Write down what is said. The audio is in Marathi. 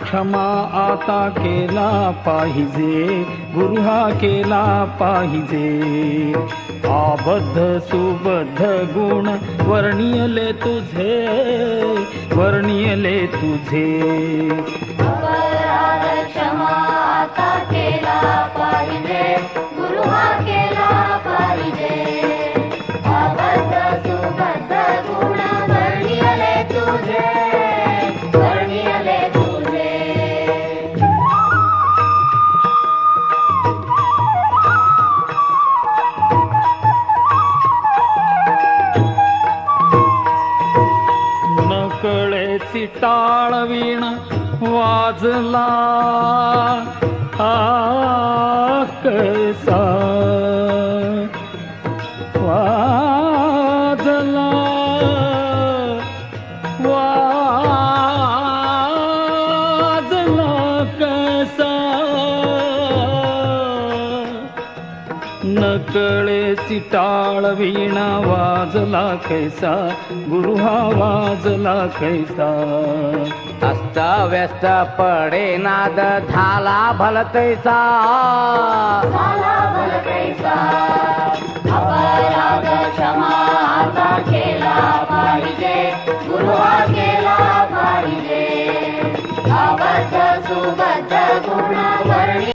क्षमा आता केला पाहिजे, गुरु हा केला पाहिजे. आबद्ध सुबद्ध गुण वर्णियले तुझे, वर्णियले तुझे. अपराध क्षमा आता केला पाहिजे, गुरु हा केला पाहिजे. अबद्ध सुबद्ध गुण वर्णियले तुझे, वर्णियले तुझे. नकळेची टाळवीण वाजला कसा वाजला, वाजला कसा. नकळेची टाळवीण वाजला कैसा, गुरु हा वाजला कैसा. अस्त व्यस्त पडे नाद झाला भलतैसा, झाला भलतैसा. अपराध क्षमा आता केला पाहिजे, गुरु हा केला पाहिजे. अबद्ध सुबद्ध गुण वर्णियले